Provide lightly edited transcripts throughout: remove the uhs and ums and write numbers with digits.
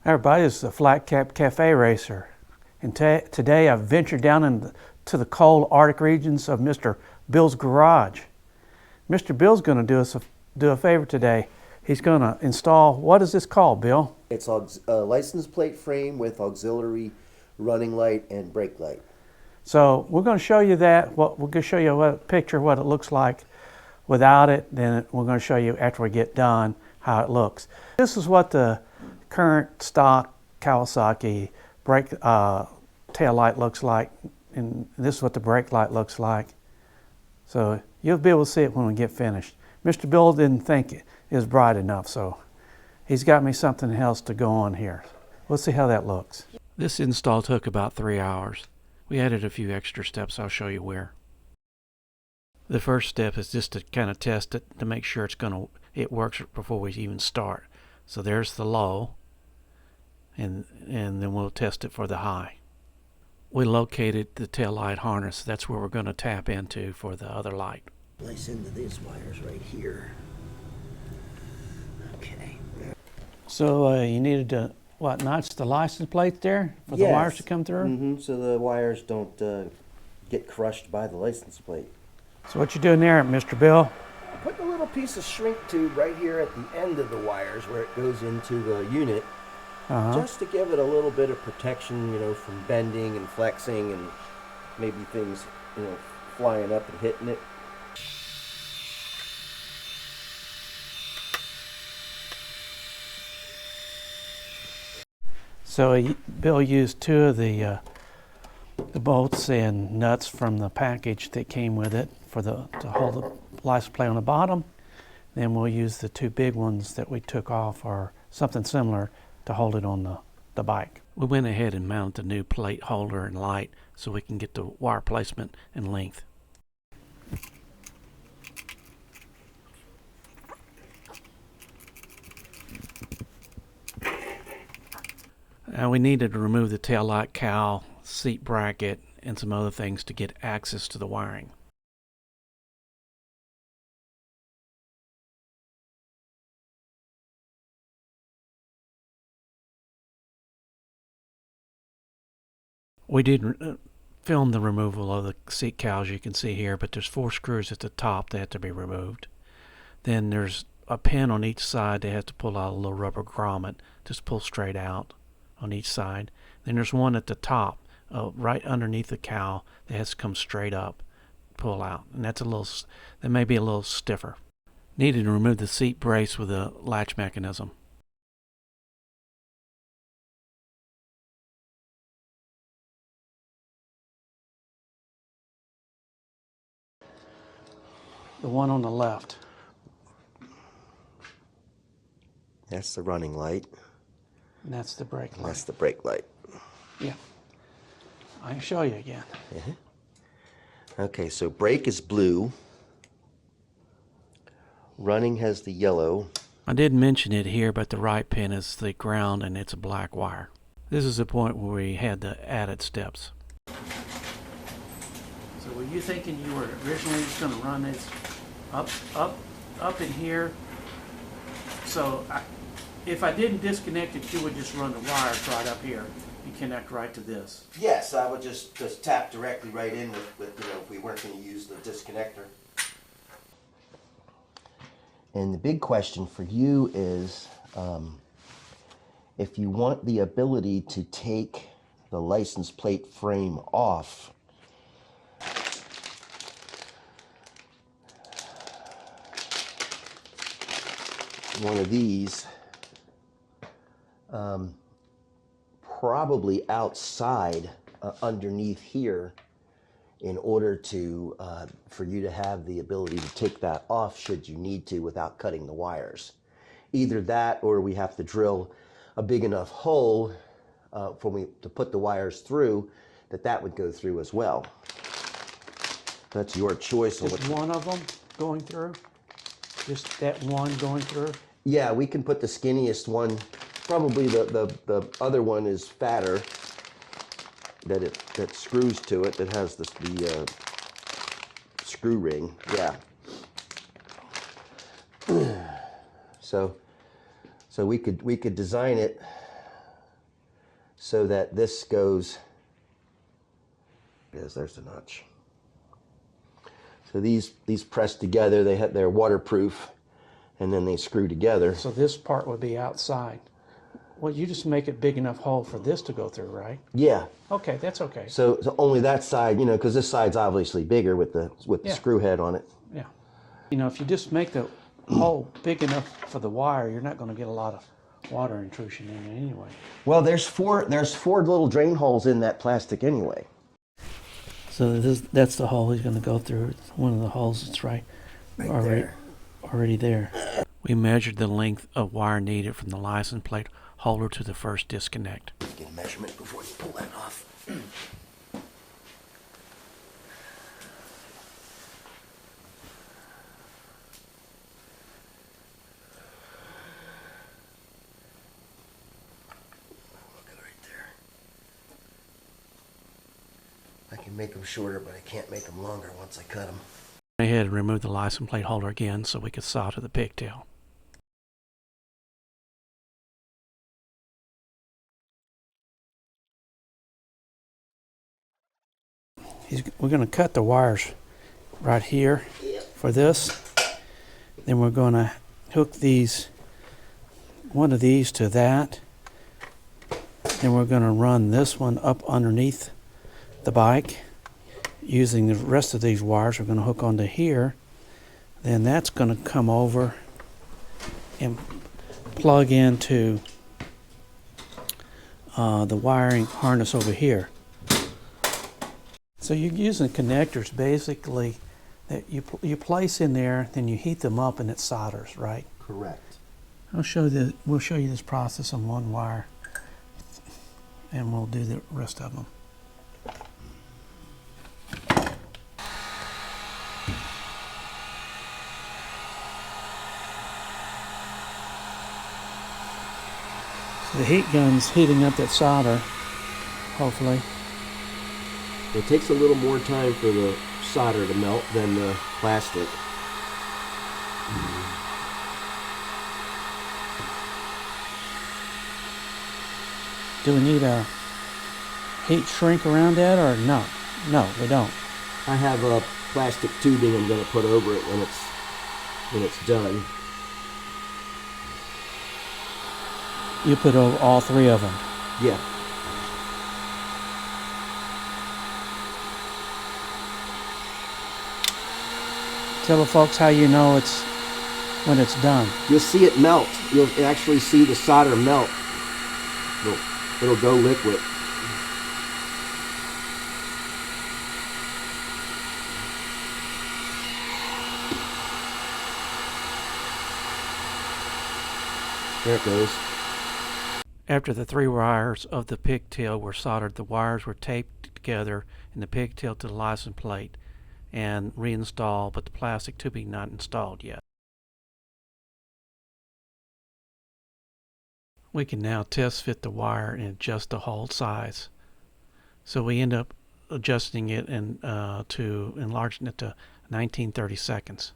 Everybody, this is the Flat Cap Cafe Racer, and today I've ventured down into the cold Arctic regions of Mr. Bill's garage. Mr. Bill's going to do a favor today. He's going to install, what is this called, Bill? It's a license plate frame with auxiliary running light and brake light. So we're going to show you that. We're going to show you a picture of what it looks like without it. Then we're going to show you after we get done how it looks. This is what the current stock Kawasaki brake tail light looks like, and this is what the brake light looks like. So you'll be able to see it when we get finished. Mr. Bill didn't think it was bright enough, so he's got me something else to go on here. We'll see how that looks. This install took about 3 hours. We added a few extra steps. I'll show you where. The first step is just to kind of test it to make sure it works before we even start. So there's the low, and then we'll test it for the high. We located the tail light harness. That's where we're going to tap into for the other light. Place into these wires right here. Okay. So you needed to, notch the license plate there for the wires to come through? So the wires don't get crushed by the license plate. So what you doing there, Mr. Bill? Putting a little piece of shrink tube right here at the end of the wires where it goes into the unit, just to give it a little bit of protection, from bending and flexing and maybe things, flying up and hitting it. So Bill used two of the bolts and nuts from the package that came with it to hold the license plate on the bottom. Then we'll use the two big ones that we took off or something similar to hold it on the bike. We went ahead and mounted the new plate holder and light so we can get the wire placement and length. Now we needed to remove the tail light cowl, seat bracket, and some other things to get access to the wiring. We did film the removal of the seat cowls, you can see here, but there's 4 screws at the top that have to be removed. Then there's a pin on each side that has to pull out a little rubber grommet, just pull straight out on each side. Then there's one at the top, right underneath the cowl, that has to come straight up, pull out, and that may be a little stiffer. Needed to remove the seat brace with a latch mechanism. The one on the left. That's the running light. And that's the brake light. That's the brake light. Yeah. I can show you again. Okay, so brake is blue. Running has the yellow. I did mention it here, but the right pin is the ground and it's a black wire. This is the point where we had the added steps. So were you thinking you were originally just going to run this up in here? So if I didn't disconnect it, you would just run the wires right up here and connect right to this. Yes, I would just tap directly right in with if we weren't going to use the disconnector. And the big question for you is, if you want the ability to take the license plate frame off, one of these, probably outside underneath here, in order to for you to have the ability to take that off should you need to without cutting the wires. Either that, or we have to drill a big enough hole to put the wires through that would go through as well. That's your choice. Just one of them going through? Just that one going through? Yeah, we can put the skinniest one. Probably the other one is fatter, that screws to it, that has the screw ring. Yeah. So we could design it so that this goes, yes, there's the notch. So these press together, they're waterproof, and then they screw together. So this part would be outside. Well, you just make it big enough hole for this to go through, right? Yeah. Okay, that's okay. So only that side, you know, because this side's obviously bigger with the Yeah. screw head on it. Yeah. You know, if you just make the hole big enough for the wire, you're not going to get a lot of water intrusion in it anyway. Well, there's four little drain holes in that plastic anyway. So that's the hole he's going to go through. It's one of the holes that's right already there. We measured the length of wire needed from the license plate holder to the first disconnect. Get a measurement before you pull that off. I can make them shorter, but I can't make them longer once I cut them. I had to remove the license plate holder again so we could solder the pigtail. We're going to cut the wires right here for this. Then we're going to hook one of these to that. Then we're going to run this one up underneath the bike. Using the rest of these wires, we're going to hook onto here. Then that's going to come over and plug into the wiring harness over here. So you're using connectors basically that you place in there, then you heat them up and it solders, right? Correct. We'll show you this process on one wire, and we'll do the rest of them. So the heat gun's heating up that solder, hopefully. It takes a little more time for the solder to melt than the plastic. Do we need a heat shrink around that, or no? No, we don't. I have a plastic tubing I'm going to put over it when it's done. You put over all three of them. Yeah. Tell the folks how you know it's when it's done. You'll see it melt. You'll actually see the solder melt. It'll go liquid. There it goes. After the 3 wires of the pigtail were soldered, the wires were taped together in the pigtail to the license plate and reinstalled, but the plastic tubing not installed yet. We can now test fit the wire and adjust the hole size. So we end up adjusting it to enlarging it to 19/32.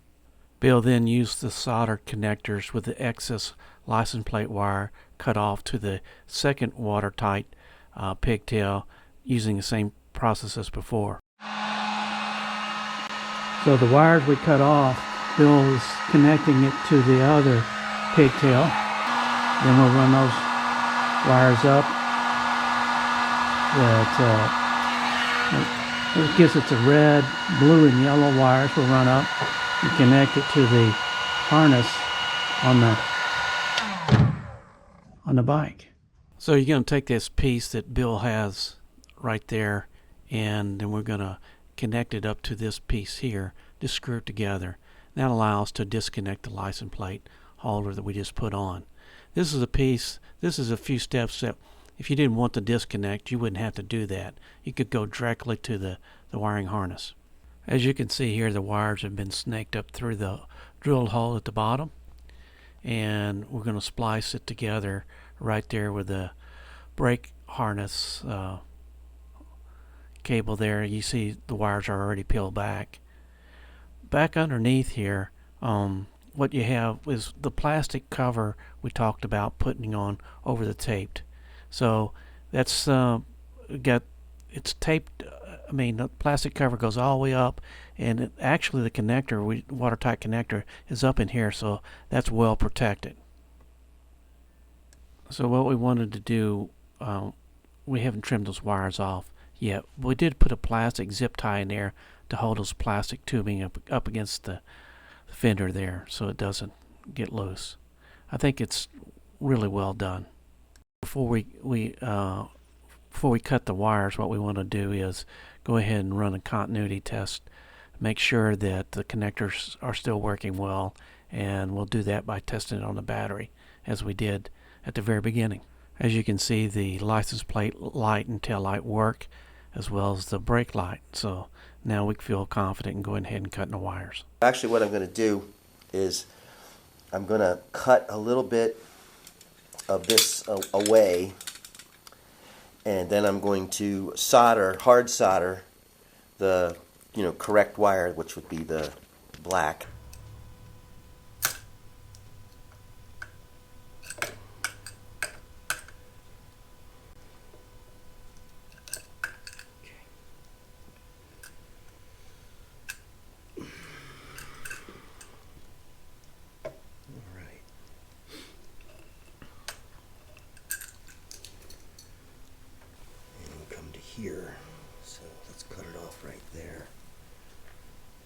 Bill then used the soldered connectors with the excess license plate wire cut off to the second watertight pigtail using the same process as before. So the wires we cut off, Bill is connecting it to the other pigtail. Then we'll run those wires up. It gives it the red, blue, and yellow wires. We'll run up and connect it to the harness on the bike. So you're going to take this piece that Bill has right there, and then we're going to connect it up to this piece here, just screw it together. That allows us to disconnect the license plate holder that we just put on. This is a few steps that if you didn't want to disconnect, you wouldn't have to do that. You could go directly to the wiring harness. As you can see here, the wires have been snaked up through the drilled hole at the bottom, and we're going to splice it together right there with the brake harness cable there. You see the wires are already peeled back. Back underneath here, what you have is the plastic cover we talked about putting on over the taped. So That's it's taped. I mean, the plastic cover goes all the way up, and actually the connector, watertight connector, is up in here, so that's well protected. So what we wanted to do, we haven't trimmed those wires off yet. We did put a plastic zip tie in there to hold those plastic tubing up against the fender there, so it doesn't get loose. I think it's really well done. Before we cut the wires, what we want to do is go ahead and run a continuity test, make sure that the connectors are still working well, and we'll do that by testing it on the battery, as we did at the very beginning. As you can see, the license plate light and tail light work, as well as the brake light. So now we feel confident in going ahead and cutting the wires. Actually, what I'm going to do is I'm going to cut a little bit of this away, and then I'm going to hard solder the correct wire, which would be the black. Here, so let's cut it off right there.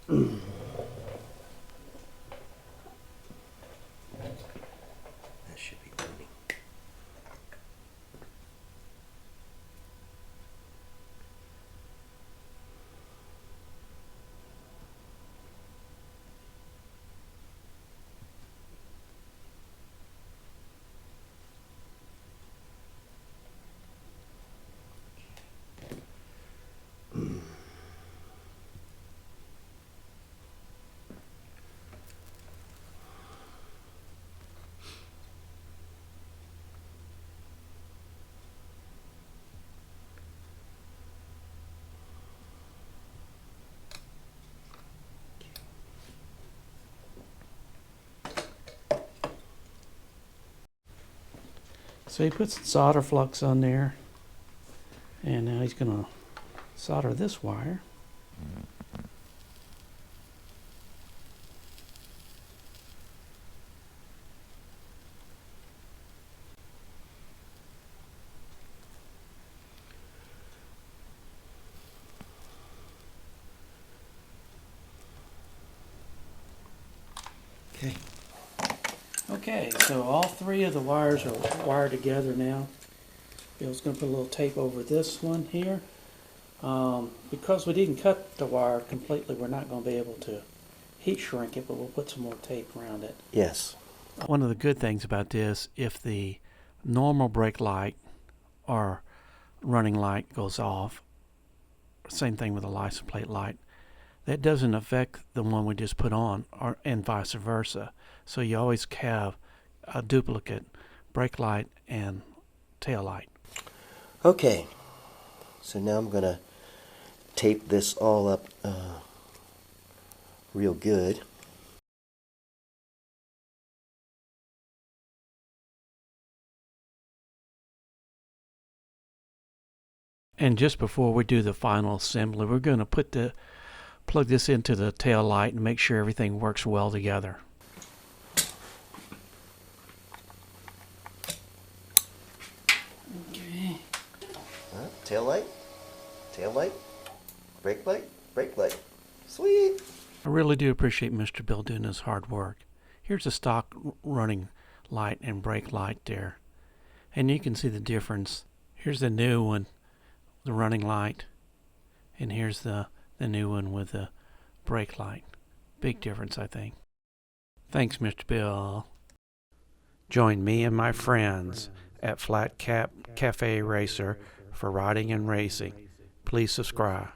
That should be plenty. So he puts solder flux on there, and now he's going to solder this wire. Okay. Okay, so all three of the wires are wired together now. Bill's going to put a little tape over this one here. Because we didn't cut the wire completely, we're not going to be able to heat shrink it, but we'll put some more tape around it. Yes. One of the good things about this, if the normal brake light or running light goes off, same thing with the license plate light, that doesn't affect the one we just put on, and vice versa. So you always have a duplicate brake light and tail light. Okay, so now I'm going to tape this all up real good. And just before we do the final assembly, we're going to plug this into the tail light and make sure everything works well together. Okay. Tail light, brake light. Sweet. I really do appreciate Mr. Bill doing his hard work. Here's a stock running light and brake light there. And you can see the difference. Here's the new one, the running light. And here's the new one with the brake light. Big difference, I think. Thanks, Mr. Bill. Join me and my friends at Flat Cap Cafe Racer for riding and racing. Please subscribe.